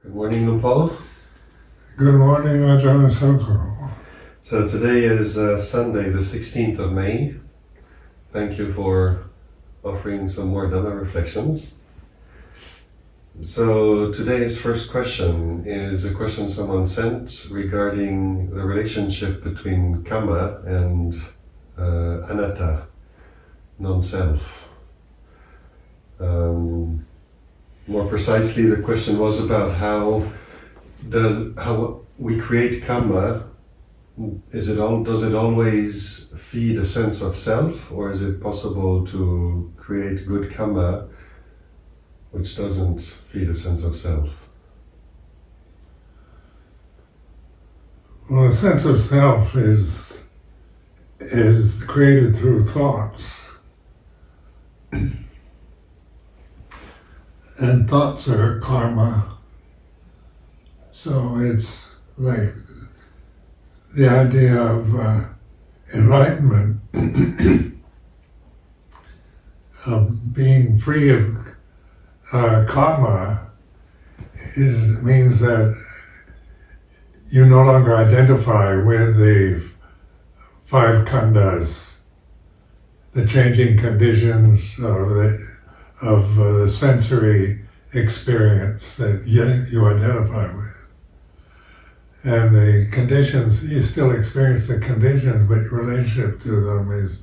Good morning, Paul. Good morning, Ajahn. So today is Sunday, the 16th of May. Thank you for offering some more Dhamma reflections. So today's first question is a question someone sent regarding the relationship between Kamma and Anatta, non-self. More precisely, the question was about how we create Kamma. Does it always feed a sense of self, or is it possible to create good Kamma which doesn't feed a sense of self? Well, a sense of self is created through thoughts. And thoughts are karma. So it's like the idea of enlightenment, of being free of karma, means that you no longer identify with the five khandhas, the changing conditions of the sensory experience that you identify with. And the conditions, you still experience the conditions, but your relationship to them is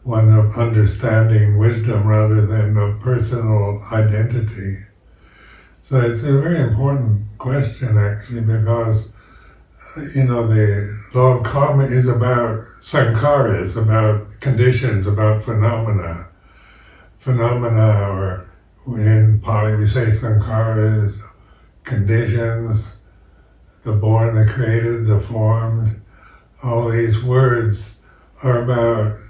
one of understanding, wisdom, rather than of personal identity. So it's a very important question, actually, because the law of karma is about sankharas, about conditions, about phenomena. Phenomena, or in Pali we say sankharas, conditions, the born, the created, the formed. All these words are about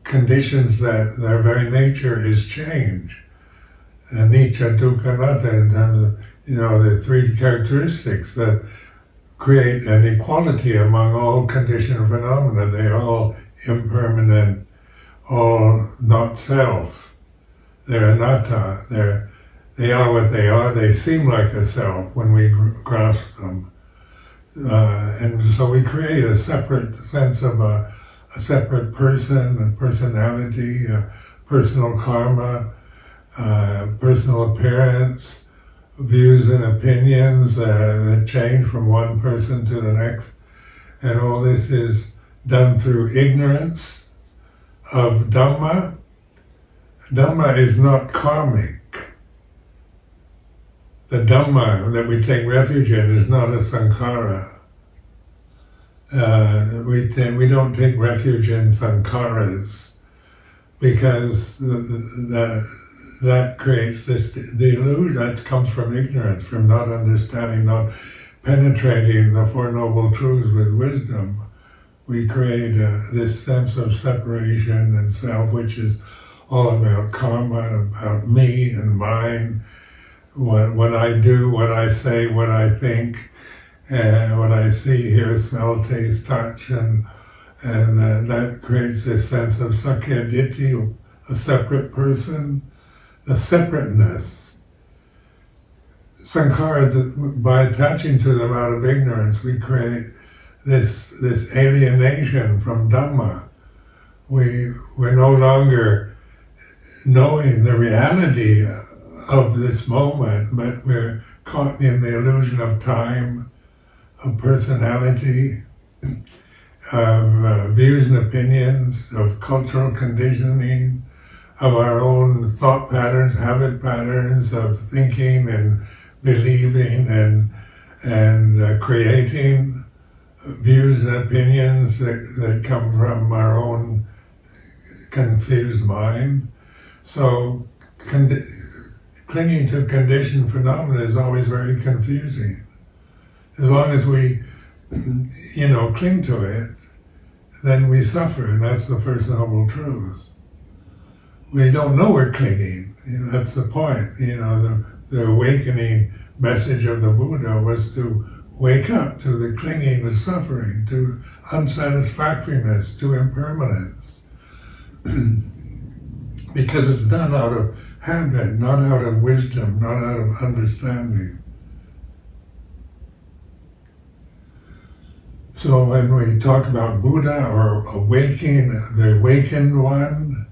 conditions that their very nature is change. Anicca, dukkha, anatta, in terms of the three characteristics that create an equality among all conditioned phenomena. They are all impermanent, all not self. They're anatta. They are what they are. They seem like a self when we grasp them. And so we create a separate sense of a separate person, a personality, personal karma, personal appearance, views and opinions that change from one person to the next. And all this is done through ignorance of Dhamma. Dhamma is not karmic. The Dhamma that we take refuge in is not a sankhara. We don't take refuge in sankharas because that creates the illusion that comes from ignorance, from not understanding, not penetrating the Four Noble Truths with wisdom. We create this sense of separation and self, which is all about karma, about me and mine, what I do, what I say, what I think, what I see, hear, smell, taste, touch, and that creates this sense of sakya ditti, a separate person, the separateness. Sankharas, by attaching to them out of ignorance, we create this alienation from Dhamma. We're no longer knowing the reality of this moment, but we're caught in the illusion of time, of personality, of views and opinions, of cultural conditioning, of our own thought patterns, habit patterns, of thinking and believing and creating views and opinions that come from our own confused mind. So clinging to conditioned phenomena is always very confusing. As long as we, cling to it, then we suffer, and that's the First Noble Truth. We don't know we're clinging. That's the point. The awakening message of the Buddha was to wake up to the clinging and suffering, to unsatisfactoriness, to impermanence. Because it's done out of habit, not out of wisdom, not out of understanding. So when we talk about Buddha or awakening, the awakened one,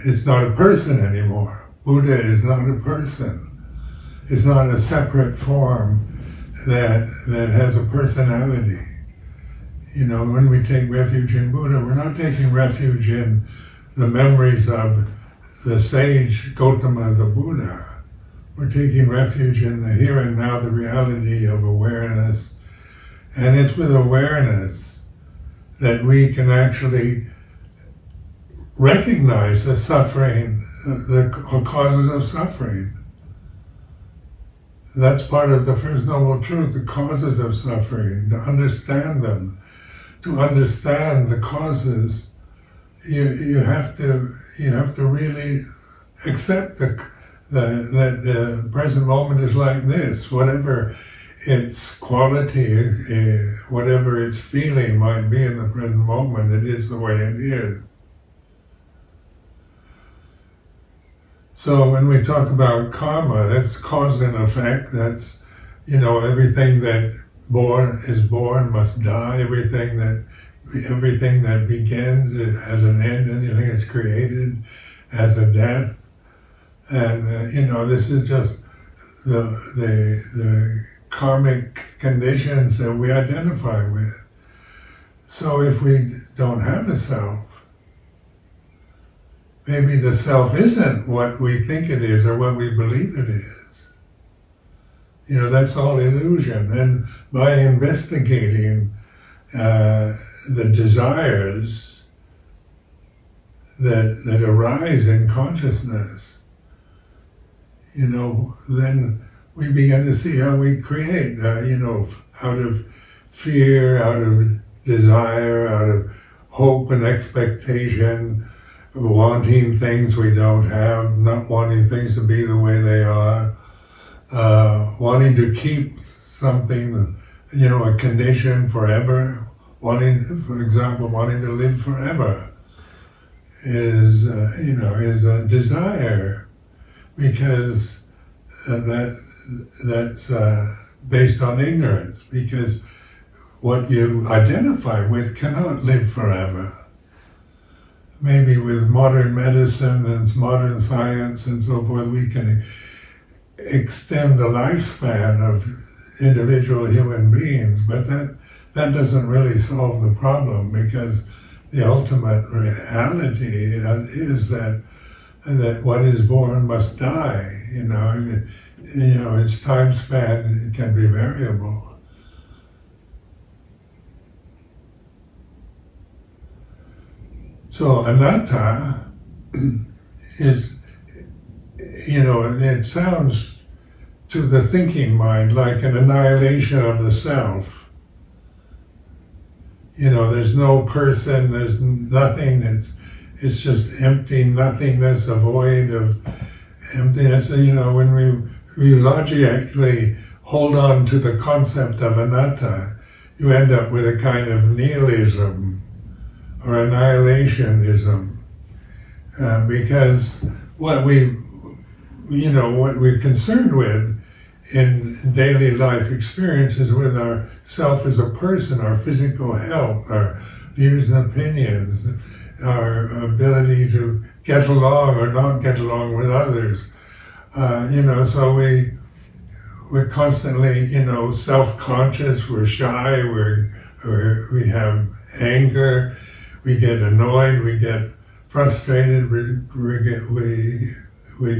it's not a person anymore. Buddha is not a person. It's not a separate form that has a personality. You know, when we take refuge in Buddha, we're not taking refuge in the memories of the sage Gautama the Buddha. We're taking refuge in the here and now, the reality of awareness. And it's with awareness that we can actually recognize the suffering, the causes of suffering. That's part of the First Noble Truth, the causes of suffering, to understand them. To understand the causes, you have to really accept that the present moment is like this, whatever its quality, whatever its feeling might be in the present moment, it is the way it is. So when we talk about karma, that's cause and effect. That's, everything that is born must die. Everything that begins has an end. Anything that's created has a death. And this is just the karmic conditions that we identify with. So if we don't have a self, maybe the self isn't what we think it is or what we believe it is. That's all illusion. And by investigating the desires that arise in consciousness, then we begin to see how we create, out of fear, out of desire, out of hope and expectation, wanting things we don't have, not wanting things to be the way they are, wanting to keep something, a condition forever, for example, wanting to live forever is a desire, because that's based on ignorance, because what you identify with cannot live forever. Maybe with modern medicine and modern science and so forth, we can extend the lifespan of individual human beings, but that doesn't really solve the problem, because the ultimate reality is that what is born must die. Its time span can be variable. So anatta is, it sounds to the thinking mind like an annihilation of the self. There's no person, there's nothing, it's just empty nothingness, a void of emptiness. When we logically hold on to the concept of anatta, you end up with a kind of nihilism or annihilationism, because what we're concerned with in daily life experiences with our self as a person, our physical health, our views and opinions, our ability to get along or not get along with others. So we're constantly, self-conscious, we're shy, we have anger, we get annoyed, we get frustrated, we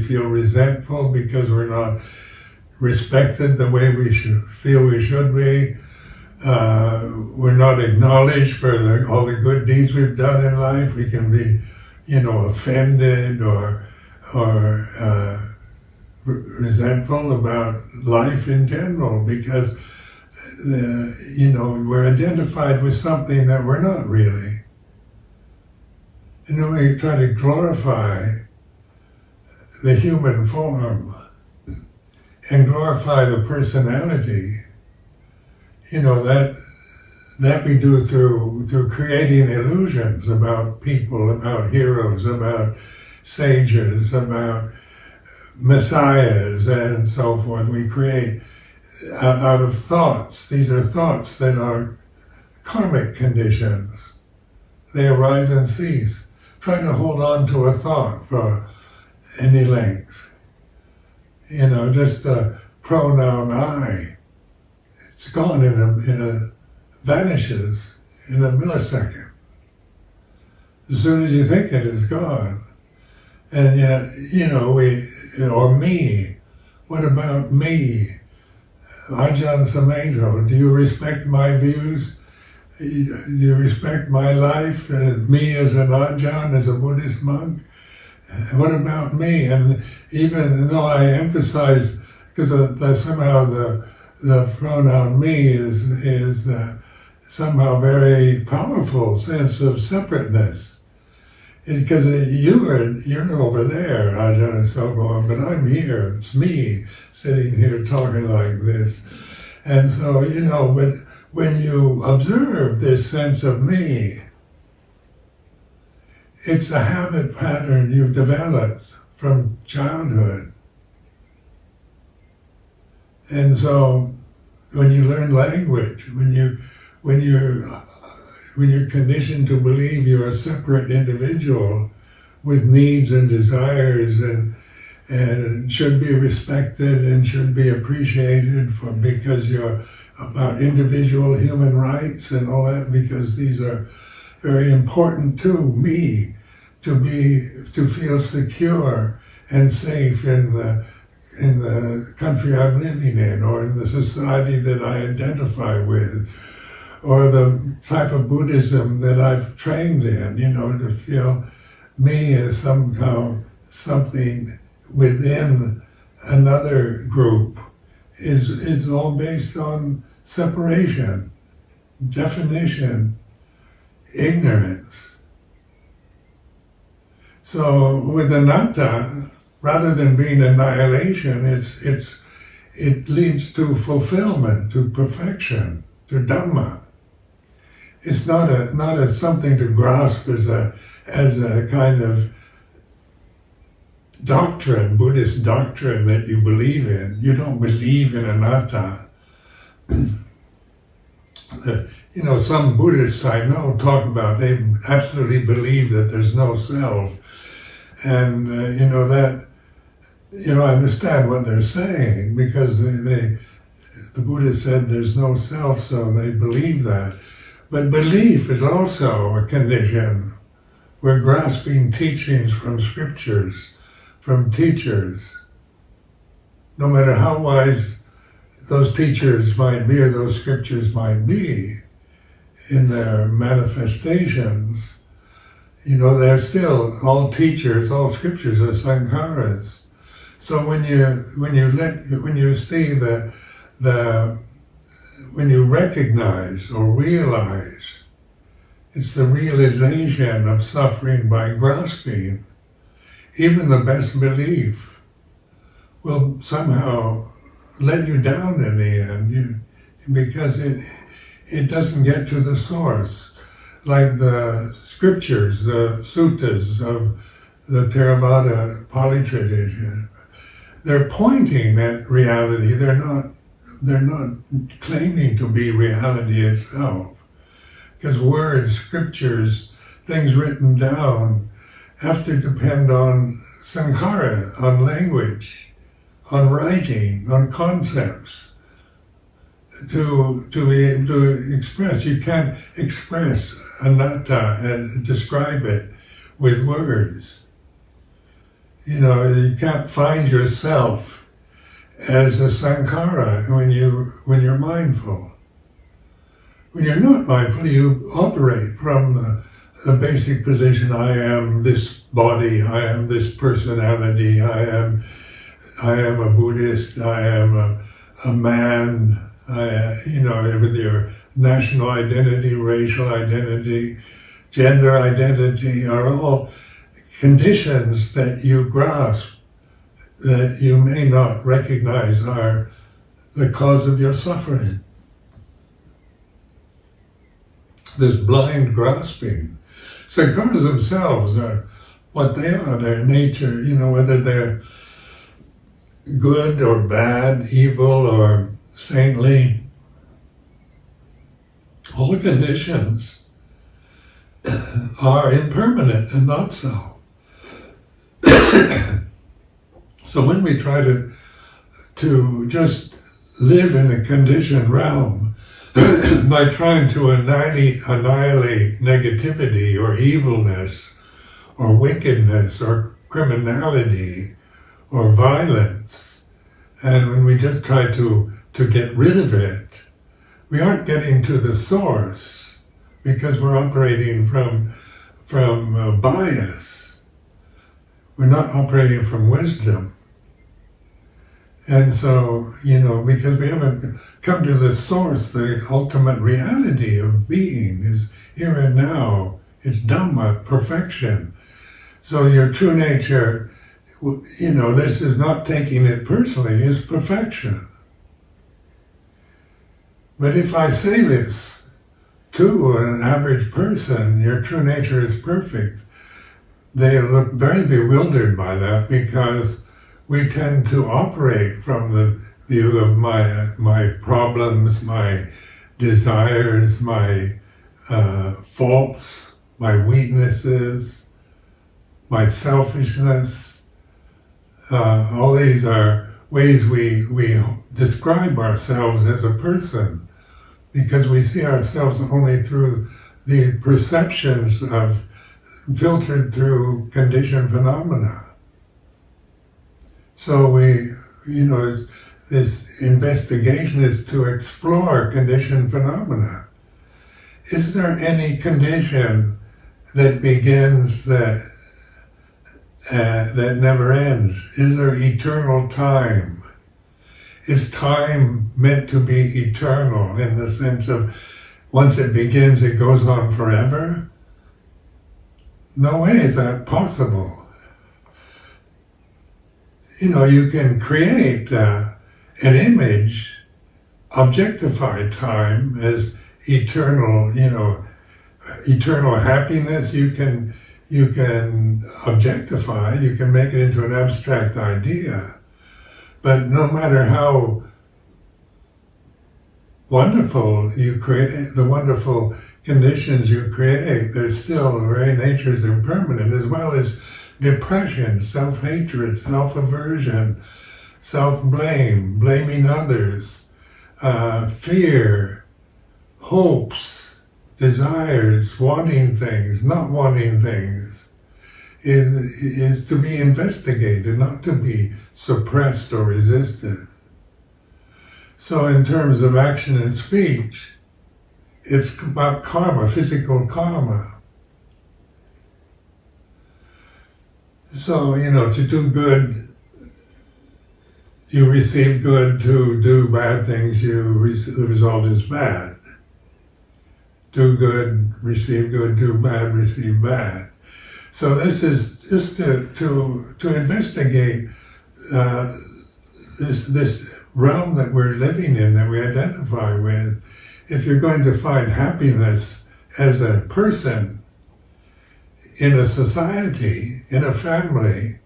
feel resentful because we're not respected the way we feel we should be. We're not acknowledged for all the good deeds we've done in life. We can be, offended or resentful about life in general, because we're identified with something that we're not really. We try to glorify the human form and glorify the personality. That we do through creating illusions about people, about heroes, about sages, about messiahs, and so forth. We create out of thoughts. These are thoughts that are karmic conditions. They arise and cease. Try to hold on to a thought for any length. Just the pronoun I. It's gone vanishes in a millisecond. As soon as you think it is gone. And yet, or me. What about me? Ajahn Sumedho, do you respect my views? Do you respect my life? Me as an Ajahn, as a Buddhist monk? What about me? And even though I emphasize, because somehow the pronoun me is somehow very powerful sense of separateness. Because you're over there, Ajahn and so on, but I'm here. It's me sitting here talking like this. And so, but when you observe this sense of me, it's a habit pattern you've developed from childhood. And so when you learn language, when you're conditioned to believe you're a separate individual with needs and desires and should be respected and should be appreciated because you're about individual human rights and all that, because these are very important to me to feel secure and safe in the country I'm living in, or in the society that I identify with, or the type of Buddhism that I've trained in, to feel me as somehow something within another group is all based on separation, definition, ignorance. So with anatta, rather than being annihilation, it leads to fulfillment, to perfection, to Dhamma. It's not a something to grasp as a kind of doctrine, Buddhist doctrine that you believe in. You don't believe in anatta. Some Buddhists I know talk about, they absolutely believe that there's no self. And, I understand what they're saying, because the Buddha said there's no self, so they believe that. But belief is also a condition. We're grasping teachings from scriptures, from teachers. No matter how wise those teachers might be or those scriptures might be in their manifestations, they're still all teachers, all scriptures are sankharas. So when you see when you recognize or realize, it's the realization of suffering by grasping. Even the best belief will somehow let you down in the end, because it doesn't get to the source. Like the scriptures, the suttas of the Theravada Pali tradition, they're pointing at reality. They're not claiming to be reality itself. Because words, scriptures, things written down have to depend on sankhara, on language, on writing, on concepts, to be able to express. You can't express anatta and describe it with words. You can't find yourself as a sankhara when you're mindful. When you're not mindful, you operate from the basic position: I am this body, I am this personality, I am a Buddhist, I am a man. With your national identity, racial identity, gender identity are all conditions that you grasp that you may not recognize are the cause of your suffering. This blind grasping. Sankharas themselves are what they are, their nature, whether they're good or bad, evil or saintly, all conditions are impermanent and not so. So when we try to just live in a conditioned realm by trying to annihilate negativity or evilness or wickedness or criminality or violence, and when we just try to get rid of it, we aren't getting to the source because we're operating from bias. We're not operating from wisdom. And so, because we haven't come to the source, the ultimate reality of being is here and now. It's Dhamma, perfection. So your true nature, this is not taking it personally, is perfection. But if I say this to an average person, your true nature is perfect, they look very bewildered by that because we tend to operate from the view of my problems, my desires, my faults, my weaknesses, my selfishness. All these are ways we describe ourselves as a person because we see ourselves only through the perceptions of filtered through conditioned phenomena. So this investigation is to explore conditioned phenomena. Is there any condition that begins that never ends? Is there eternal time? Is time meant to be eternal in the sense of once it begins, it goes on forever? No way is that possible. You can create an image, objectify time as eternal, eternal happiness. You can objectify, you can make it into an abstract idea. But no matter how wonderful you create, the wonderful conditions you create, there's still the very nature is impermanent, as well as depression, self-hatred, self-aversion, self-blame, blaming others, fear, hopes, desires, wanting things, not wanting things, is to be investigated, not to be suppressed or resisted. So in terms of action and speech, it's about karma, physical karma. So, to do good, you receive good. To do bad things, the result is bad. Do good, receive good. Do bad, receive bad. So this is just to investigate this realm that we're living in, that we identify with. If you're going to find happiness as a person, in a society, in a family,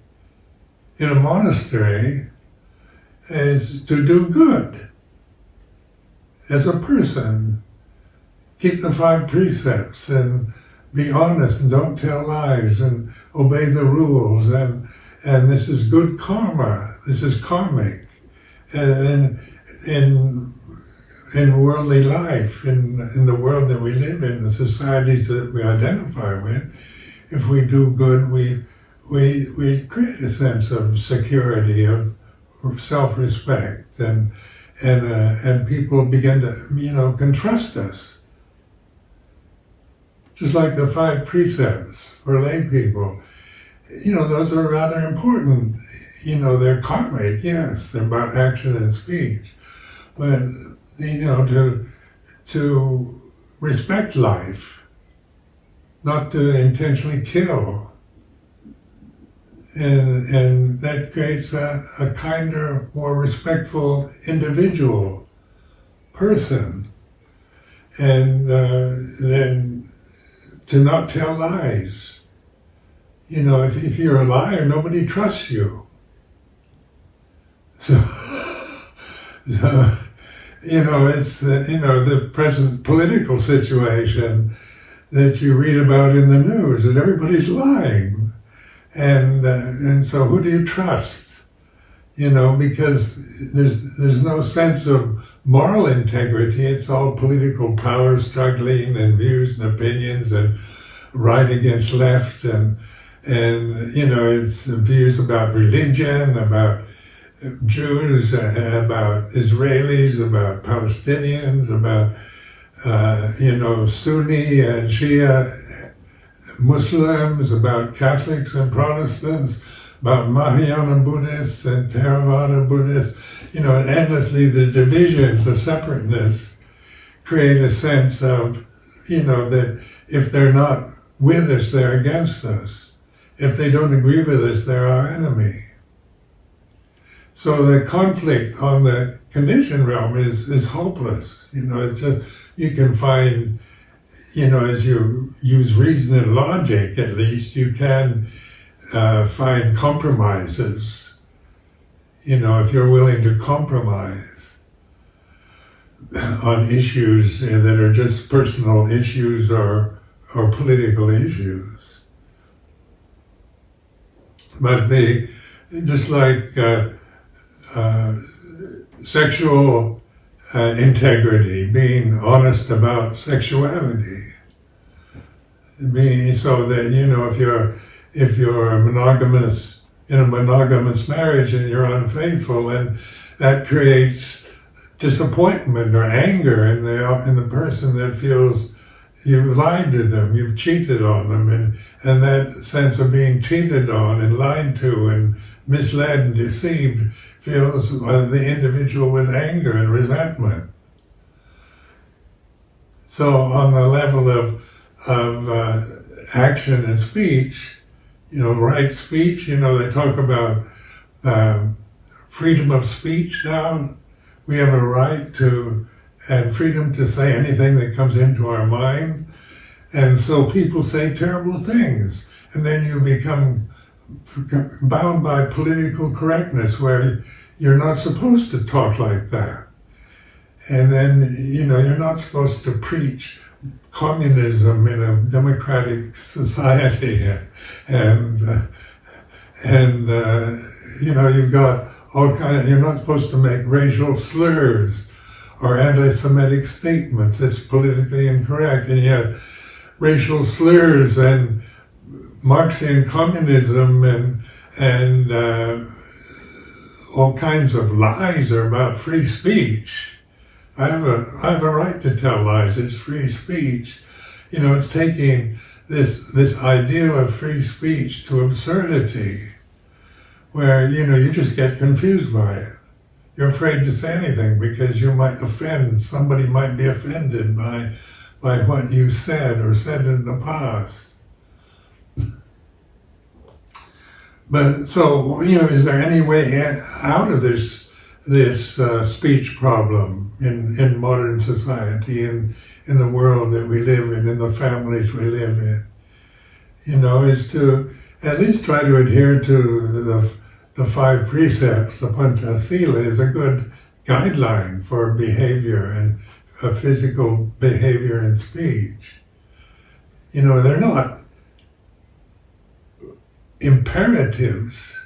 in a monastery, is to do good. As a person, keep the 5 precepts and be honest and don't tell lies and obey the rules, and this is good karma. This is karmic. And in worldly life, in the world that we live in, the societies that we identify with, if we do good, we create a sense of security, of self-respect, and people begin to can trust us. Just like the 5 precepts for lay people, those are rather important. They're karmic, yes, they're about action and speech, but to respect life, not to intentionally kill. And that creates a kinder, more respectful individual person. And then to not tell lies. If you're a liar, nobody trusts you. So it's the present political situation that you read about in the news, that everybody's lying, and so who do you trust? Because there's no sense of moral integrity. It's all political power struggling and views and opinions and right against left and it's views about religion, about Jews, about Israelis, about Palestinians, about Sunni and Shia Muslims, about Catholics and Protestants, about Mahayana Buddhists and Theravada Buddhists. Endlessly the divisions, the separateness, create a sense of, that if they're not with us, they're against us. If they don't agree with us, they're our enemy. So the conflict on the conditioned realm is hopeless. It's just, you can find, as you use reason and logic, at least, you can find compromises. If you're willing to compromise on issues that are just personal issues or political issues. But just like sexual integrity, being honest about sexuality, so that if you're monogamous in a monogamous marriage and you're unfaithful, and that creates disappointment or anger in the person that feels you've lied to them, you've cheated on them, and that sense of being cheated on and lied to and misled and deceived fills the individual with anger and resentment. So on the level of action and speech, right speech, they talk about freedom of speech now. We have a right to and freedom to say anything that comes into our mind. And so people say terrible things. And then you become bound by political correctness where you're not supposed to talk like that. And then, you're not supposed to preach communism in a democratic society. And you've got all kinds, you're not supposed to make racial slurs or anti-Semitic statements. It's politically incorrect. And yet racial slurs and Marxian communism and all kinds of lies are about free speech. I have a right to tell lies. It's free speech. It's taking this idea of free speech to absurdity, where you just get confused by it. You're afraid to say anything because you might offend. Somebody might be offended by what you said or said in the past. But so, is there any way out of this speech problem in modern society, in the world that we live in the families we live in? Is to at least try to adhere to the 5 precepts. The Panchasila is a good guideline for behavior and physical behavior and speech. They're not imperatives,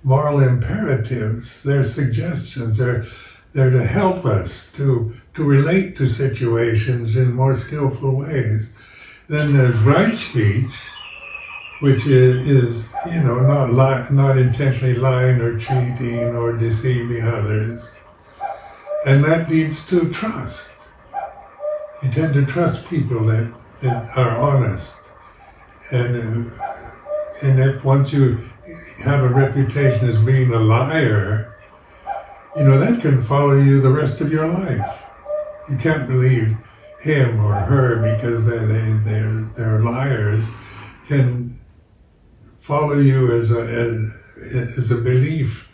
moral imperatives. They're suggestions. They're to help us to relate to situations in more skillful ways. Then there's right speech, which is not intentionally lying or cheating or deceiving others. And that leads to trust. You tend to trust people that are honest. And if once you have a reputation as being a liar, that can follow you the rest of your life. You can't believe him or her because they're liars. Can follow you as a belief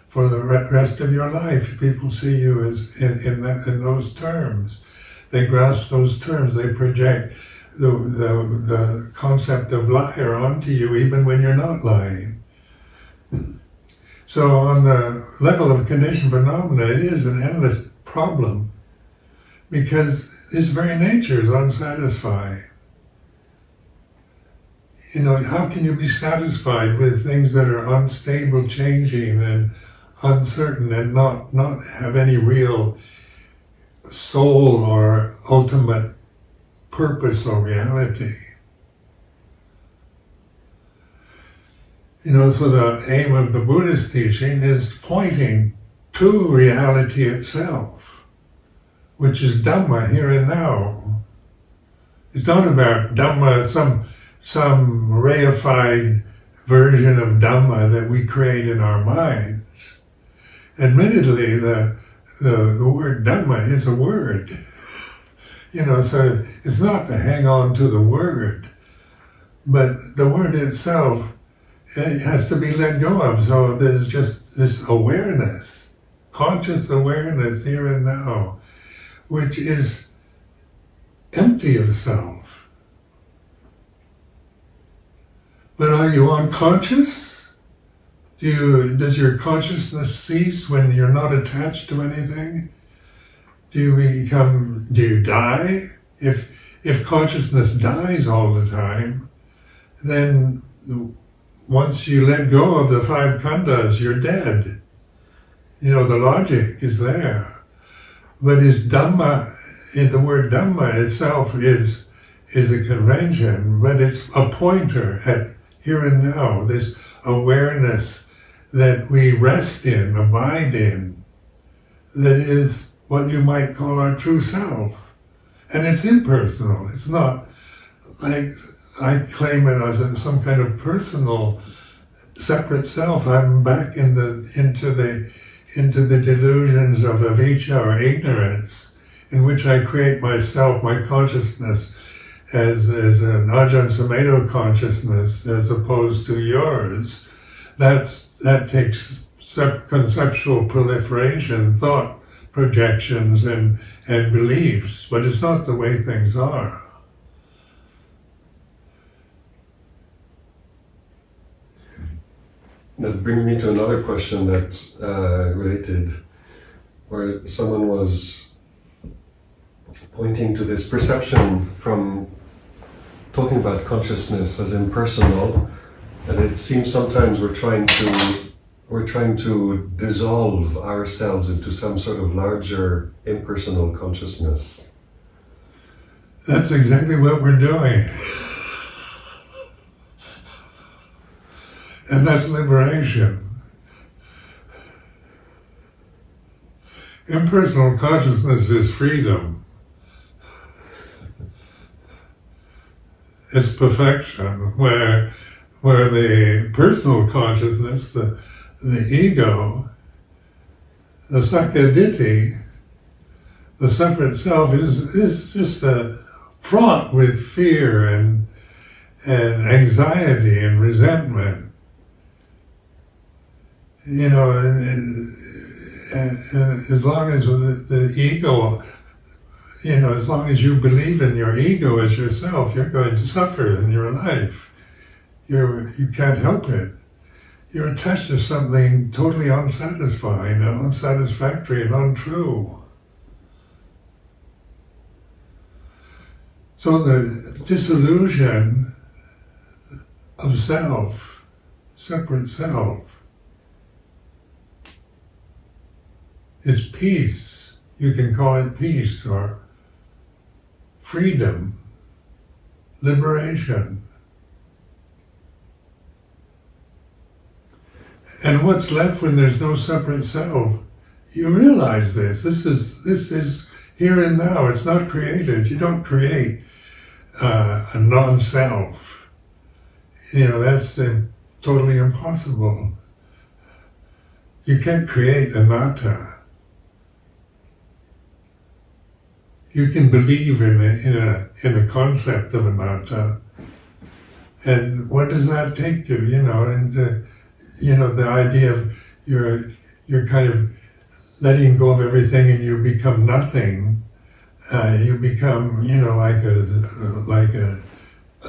for the rest of your life. People see you as in those terms. They grasp those terms. They project the concept of liar onto you even when you're not lying. So on the level of conditioned phenomena, it is an endless problem because its very nature is unsatisfying. How can you be satisfied with things that are unstable, changing, and uncertain, and not have any real soul or ultimate purpose or reality? So the aim of the Buddhist teaching is pointing to reality itself, which is Dhamma, here and now. It's not about Dhamma, some reified version of Dhamma that we create in our minds. Admittedly, the word Dhamma is a word. So it's not to hang on to the word, but the word itself, it has to be let go of. So there's just this awareness, conscious awareness here and now, which is empty of self. But are you unconscious? Does your consciousness cease when you're not attached to anything? Do you die? If consciousness dies all the time, then once you let go of the five khandhas, you're dead. The logic is there. But is Dhamma, the word Dhamma itself is a convention, but it's a pointer at here and now, this awareness that we rest in, abide in, that is what you might call our true self. And it's impersonal. It's not like I claim it as some kind of personal, separate self. I'm back into the delusions of avijja or ignorance, in which I create myself, my consciousness, as an Ajahn Sumedho consciousness, as opposed to yours. That takes conceptual proliferation, thought projections, and beliefs, but it's not the way things are. That brings me to another question that's related, where someone was pointing to this perception from talking about consciousness as impersonal, and it seems sometimes we're trying to dissolve ourselves into some sort of larger impersonal consciousness. That's exactly what we're doing. And that's liberation. Impersonal consciousness is freedom. It's perfection, where the personal consciousness, the ego, the sakkaditthi, the separate self, is just fraught with fear and anxiety and resentment. And as long as the ego, as long as you believe in your ego as yourself, you're going to suffer in your life. You can't help it. You're attached to something totally unsatisfying and unsatisfactory and untrue. So the disillusion of self, separate self, is peace. You can call it peace or freedom, liberation. And what's left when there's no separate self? You realize this. This is here and now. It's not created. You don't create a non-self. That's totally impossible. You can't create anatta. You can believe in a concept of anatta, and what does that take you? The idea of you're kind of letting go of everything, and you become nothing. You become, like a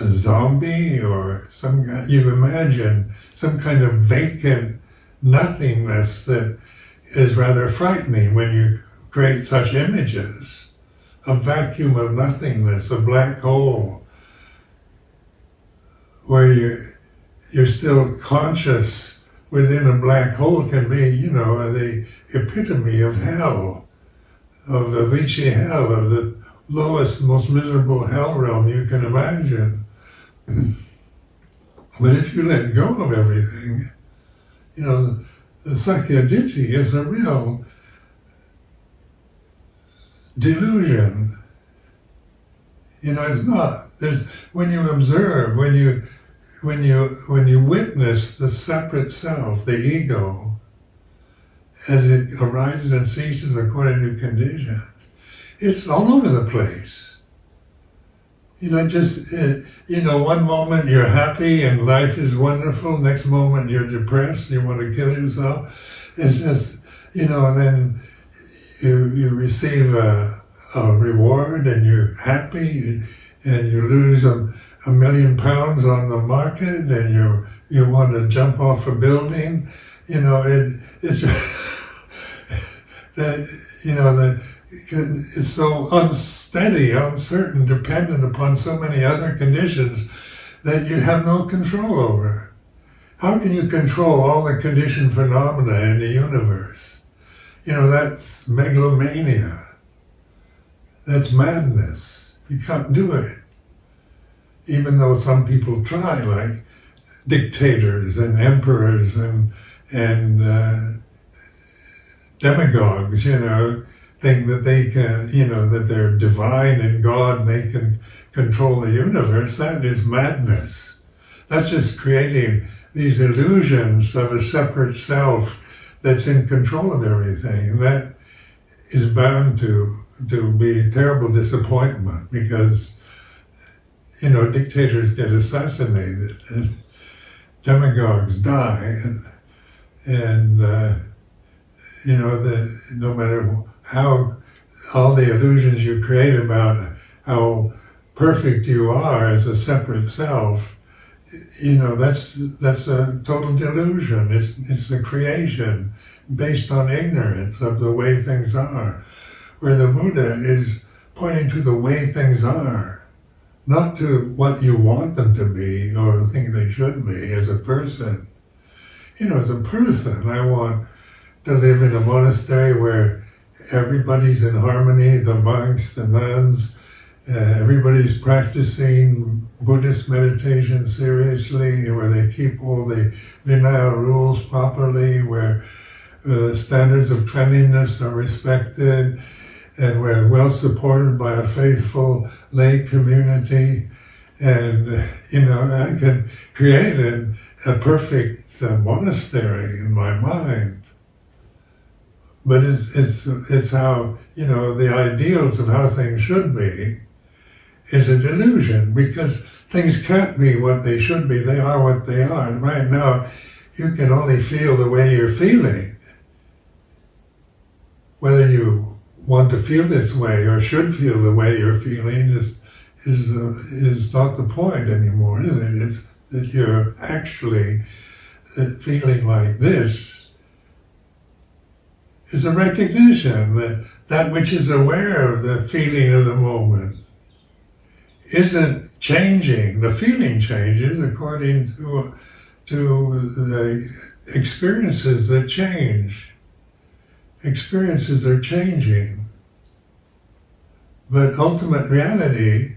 zombie or some kind. You imagine some kind of vacant nothingness that is rather frightening when you create such images. A vacuum of nothingness, a black hole, where you're still conscious within a black hole can be, the epitome of hell, of the Vichy hell, of the lowest, most miserable hell realm you can imagine. But if you let go of everything, the Sakyaditi is a real delusion. It's not. When you observe, when you witness the separate self, the ego, as it arises and ceases according to conditions, it's all over the place. One moment you're happy and life is wonderful, next moment you're depressed, you want to kill yourself. It's just, and then you receive a reward and you're happy and you lose £1 million on the market and you want to jump off a building. It's so unsteady, uncertain, dependent upon so many other conditions that you have no control over. How can you control all the conditioned phenomena in the universe? That's megalomania. That's madness. You can't do it. Even though some people try, like dictators and emperors and demagogues, think that they can, that they're divine and God and they can control the universe. That is madness. That's just creating these illusions of a separate self that's in control of everything. And that is bound to be a terrible disappointment because, dictators get assassinated and demagogues die and no matter how all the illusions you create about how perfect you are as a separate self, that's a total delusion. It's a creation based on ignorance of the way things are, where the Buddha is pointing to the way things are, not to what you want them to be or think they should be as a person. As a person, I want to live in a monastery where everybody's in harmony, the monks, the nuns, everybody's practicing Buddhist meditation seriously, where they keep all the Vinaya rules properly, where standards of cleanliness are respected, and we're well supported by a faithful lay community. And, I can create a perfect monastery in my mind. But it's how, the ideals of how things should be is a delusion, because things can't be what they should be. They are what they are. And right now, you can only feel the way you're feeling. Whether you want to feel this way or should feel the way you're feeling is not the point anymore, is it? It's that you're actually feeling like this is a recognition that that which is aware of the feeling of the moment isn't changing. The feeling changes according to the experiences that change. Experiences are changing, but ultimate reality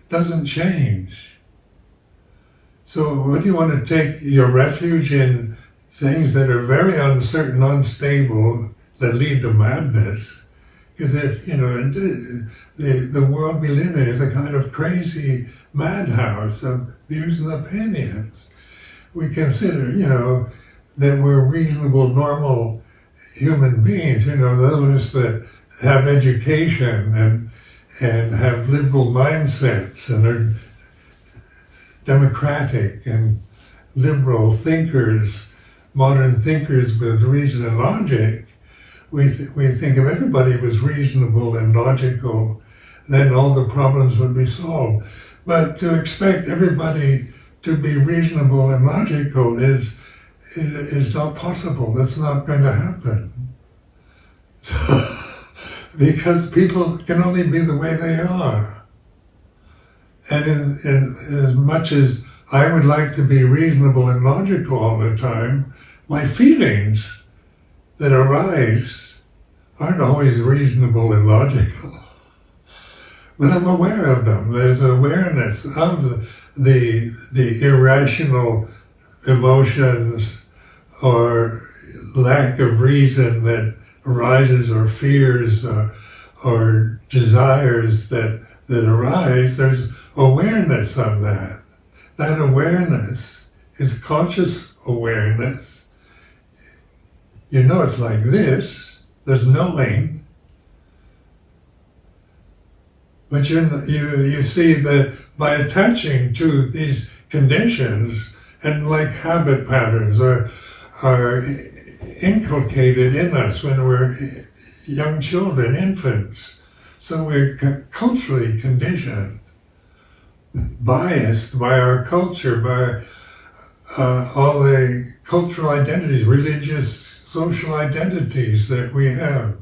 doesn't change. So what do you want to take your refuge in? Things that are very uncertain, unstable, that lead to madness. Because if, the world we live in is a kind of crazy madhouse of views and opinions. We consider, that we're reasonable, normal human beings, those that have education and have liberal mindsets and are democratic and liberal thinkers, modern thinkers with reason and logic. We think if everybody was reasonable and logical, then all the problems would be solved. But to expect everybody to be reasonable and logical is not possible. That's not going to happen. because people can only be the way they are. And in as much as I would like to be reasonable and logical all the time, my feelings that arise aren't always reasonable and logical. But I'm aware of them. There's awareness of the irrational emotions or lack of reason that arises, or fears or desires that arise. There's awareness of that. That awareness is conscious awareness. You know it's like this. There's knowing. But you see that by attaching to these conditions, and like habit patterns are inculcated in us when we're young children, infants. So we're culturally conditioned, biased by our culture, by all the cultural identities, religious, social identities that we have,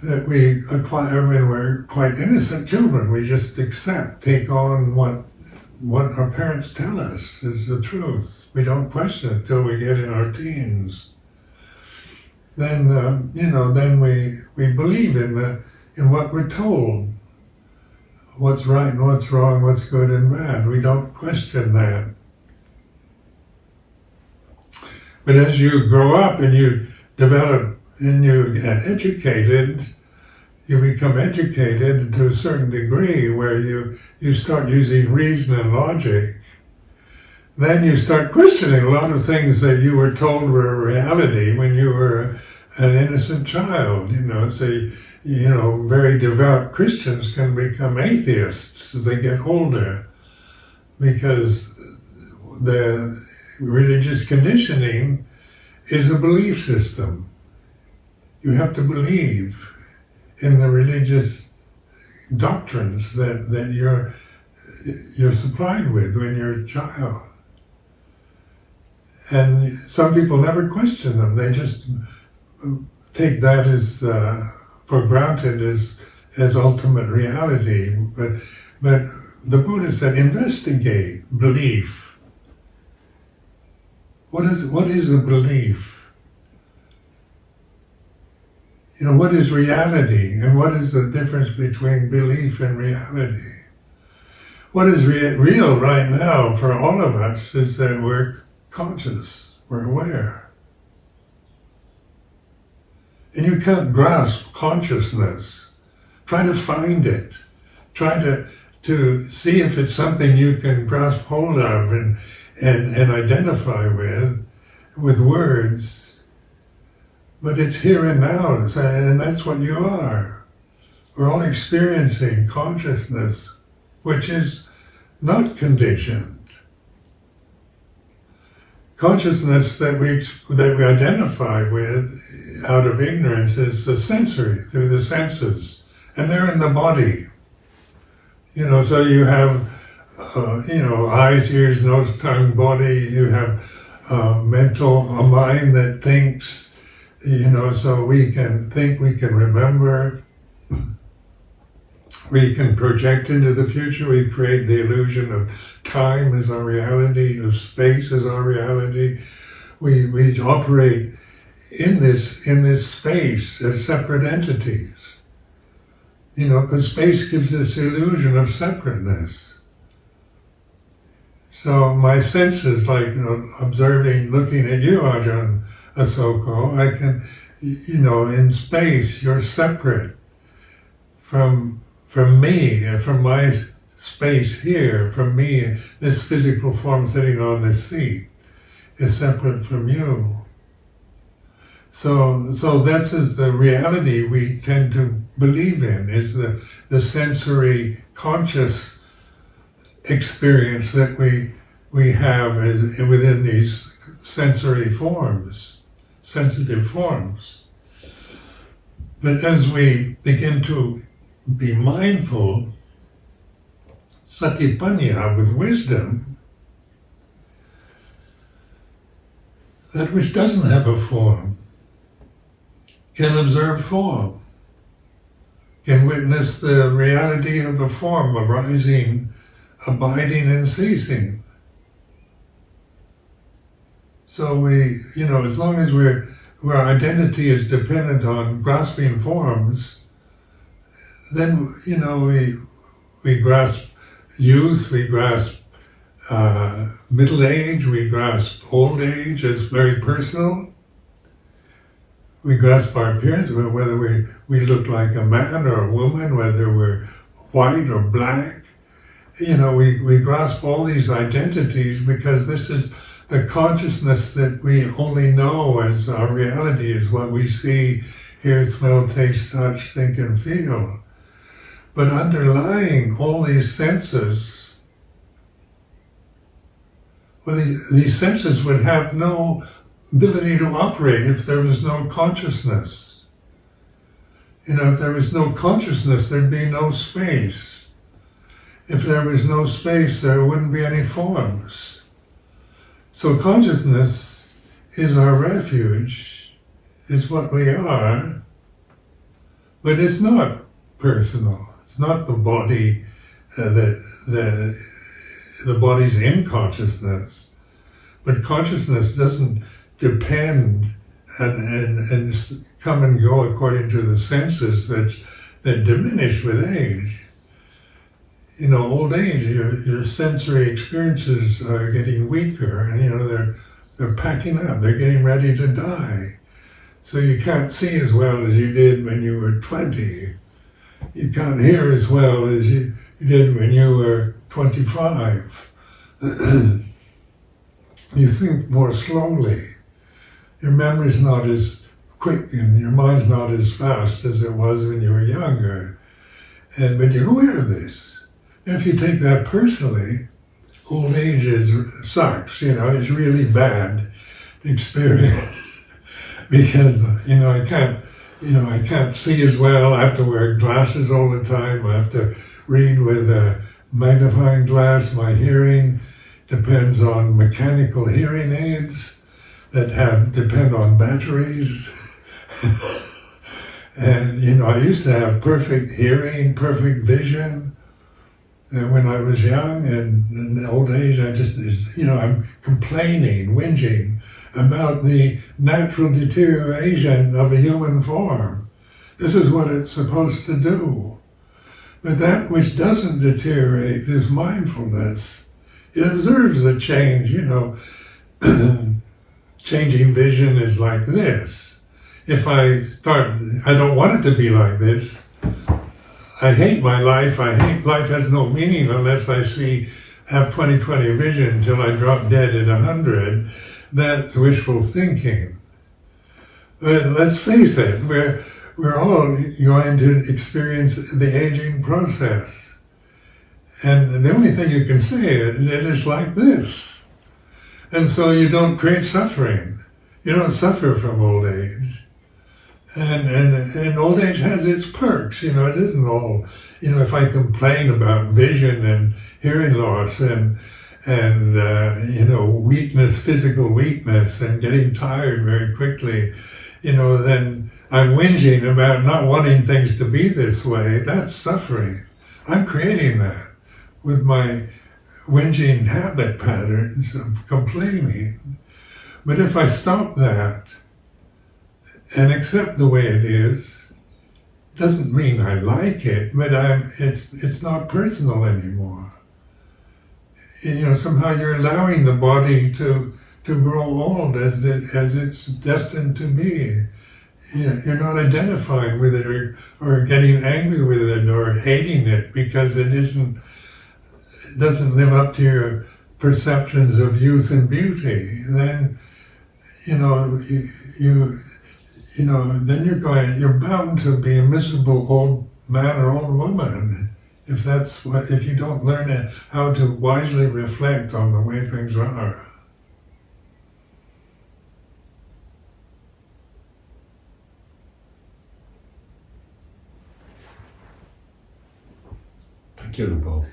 that we acquire when we're quite innocent children. We just accept, take on what our parents tell us is the truth. We don't question it till we get in our teens. Then, then we believe in what we're told, what's right and what's wrong, what's good and bad. We don't question that. But as you grow up and you develop and you get educated, you become educated to a certain degree where you start using reason and logic. Then you start questioning a lot of things that you were told were reality when you were an innocent child. So very devout Christians can become atheists as they get older, because the religious conditioning is a belief system. You have to believe in the religious doctrines that you're supplied with when you're a child. And some people never question them. They just take that as for granted as ultimate reality. But the Buddha said, investigate belief. What is a belief? What is reality, and what is the difference between belief and reality? What is real right now for all of us is that we're conscious, we're aware. And you can't grasp consciousness. Try to find it. Try to see if it's something you can grasp hold of and identify with words. But it's here and now, and that's what you are. We're all experiencing consciousness, which is not conditioned. Consciousness that we identify with out of ignorance is the sensory, through the senses, and they're in the body. So you have, eyes, ears, nose, tongue, body. You have a mind that thinks. So we can think, we can remember, we can project into the future, we create the illusion of time as our reality, of space as our reality. We operate in this space as separate entities. Because space gives this illusion of separateness. So my senses, like observing, looking at you, Ajahn, Asoko, I can, in space, you're separate from me, from my space here, from me, this physical form sitting on this seat is separate from you. So this is the reality we tend to believe in, is the sensory conscious experience that we have within these sensory forms. Sensitive forms. But as we begin to be mindful, satipanya, with wisdom, that which doesn't have a form, can observe form, can witness the reality of a form arising, abiding and ceasing. So we, as long as where our identity is dependent on grasping forms, then, we grasp youth, we grasp middle age, we grasp old age as very personal. We grasp our appearance, whether we look like a man or a woman, whether we're white or black. We grasp all these identities because this is the consciousness that we only know as our reality, is what we see, hear, smell, taste, touch, think, and feel. But underlying all these senses, these senses would have no ability to operate if there was no consciousness. If there was no consciousness, there'd be no space. If there was no space, there wouldn't be any forms. So consciousness is our refuge, is what we are, but it's not personal. It's not the body, the body's in consciousness, but consciousness doesn't depend and come and go according to the senses that diminish with age. Old age, your sensory experiences are getting weaker, and they're packing up. They're getting ready to die. So you can't see as well as you did when you were 20. You can't hear as well as you did when you were 25. You think more slowly. Your memory's not as quick and your mind's not as fast as it was when you were younger. But you're aware of this. If you take that personally, old age sucks, it's really bad experience. Because, I can't see as well. I have to wear glasses all the time. I have to read with a magnifying glass. My hearing depends on mechanical hearing aids that depend on batteries. And, I used to have perfect hearing, perfect vision. And when I was young, and in old age, I'm complaining, whinging about the natural deterioration of a human form. This is what it's supposed to do. But that which doesn't deteriorate is mindfulness. It observes the change, Changing vision is like this. If I don't want it to be like this. I hate my life. Life has no meaning unless I have 20/20 vision until I drop dead at 100. That's wishful thinking. But let's face it, we're all going to experience the aging process. And the only thing you can say is it is like this. And so you don't create suffering. You don't suffer from old age. And old age has its perks, it isn't all, if I complain about vision and hearing loss and weakness, physical weakness and getting tired very quickly, then I'm whinging about not wanting things to be this way. That's suffering. I'm creating that with my whinging habit patterns of complaining. But if I stop that, and accept the way it is, doesn't mean I like it, but it's not personal anymore. Somehow you're allowing the body to grow old as it's destined to be. You're not identifying with it or getting angry with it or hating it because it doesn't live up to your perceptions of youth and beauty. Then, then you're bound to be a miserable old man or old woman if you don't learn how to wisely reflect on the way things are. Thank you, Paul.